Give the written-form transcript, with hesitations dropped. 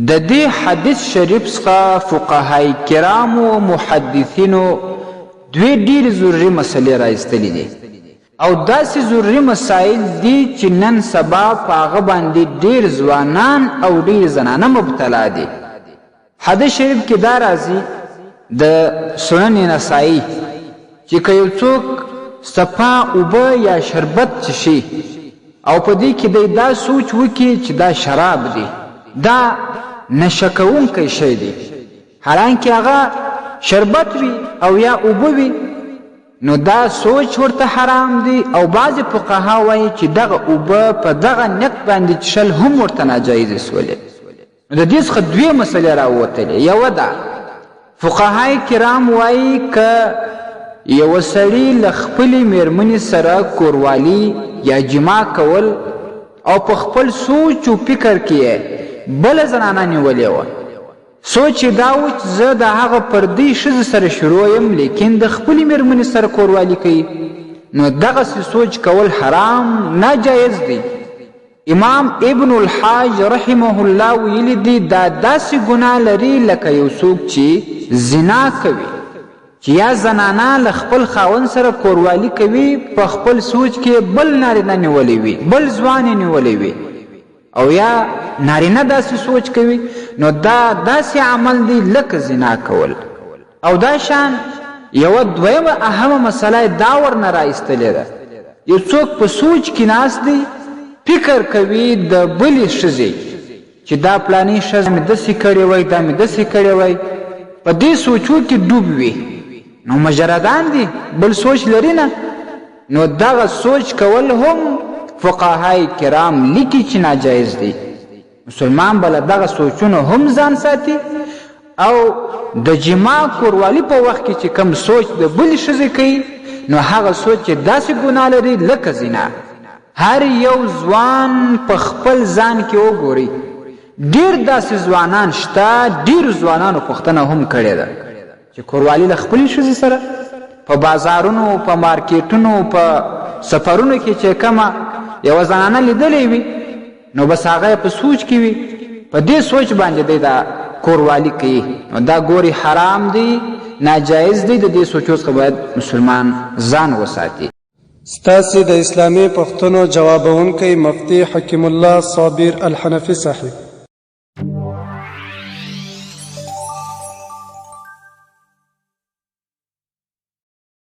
د دې حدیث شریف څخه فقهای کرامو محدثینو دوی ډېرې ضروري مسلې راایستلې دي او داسې ضروري مسایل دي چې نن سبا په هغه باندې ډېر ځوانان او ډېر زنانه مبتلا دي. حدیث شریف کې دا راځي د سنن نسائی چې که یو څوک صفا اوبه یا شربت څښي او په دې کې دی دا سوچ وکړي چې دا شراب دی، دا نشه کوونکی شی دی، حالانکه هغه شربت وي او یا اوبه وي، نو دا سوچ ورته حرام دی او بعضې فقها وایي چې دغه اوبه په دغه نیت باندې څښل هم ورته ناجایزې سولې. نو د دې څخه دوې مسلې راووتلې. یوه ده فقهای کرام وایي که یوه سړي له خپلې مېرمنې سره کوروالي یا جما کول او په خپل سوچ او فکر کې بله زنانه نیولې وه، سوچ یې دا و چې زه د هغه پردۍ ښځې سره شروع یم لیکن د خپلې مېرمنې سره کوروالي کوي، نو دغسې سوچ کول حرام ناجایز دی. امام ابن الحاج رحمه الله ویلی دی دا داسې ګناه لري لکه یو څوک چې زنا کوي، چې یا زنانه له خپل خاوند سره کوروالي کوي، په خپل سوچ کې بل نارینه نیولی وي، بل ځوان یې نیولی وي، او یا نارینه داسې سوچ کوي، نو دا داسې عمل دی لکه زنا کول. او دا شان یوه دویمه اهمه مسله دا ورنه راایستلې ده، یو څوک په سوچ کې ناست دی، فکر کوي د بلې ښځې چې دا پلانې ښځه مې داسې کړې وای، دا مې داسې کړې وای، په دې سوچو کې ډوب وي، نو مجردان دي، بل سوچ لري نه، نو دغه سوچ کول هم فقهای کرام لیکي چې ناجایز دی. مسلمان بله دغه سوچونه هم ځان ساتي او د جما کوروالي په وخت کې چې کم سوچ د بلې ښځې کوي، نو هغه سوچ چې داسې ګناه لري لکه زنا. هر یو ځوان په خپل ځان کې وګوري، ډېر داسې ځوانان شته، ډېرو ځوانانو پوښتنه هم کړې ده چې کوروالي له خپلې ښځې سره په بازارونو، په مارکیټونو، په سفرونو کې چې کومه یوه زنانه لیدلی وي، نو بس هغه په سوچ کې وي، په دې سوچ باندې دی دا کوروالي کوي، نو دا ګوري حرام دی، ناجایز دی. د دې سوچو څخه باید مسلمان ځان وساتي. ستاسې د اسلامي پوښتنو جوابونکی مفتي حکیم الله صابر الحنفي صاحب.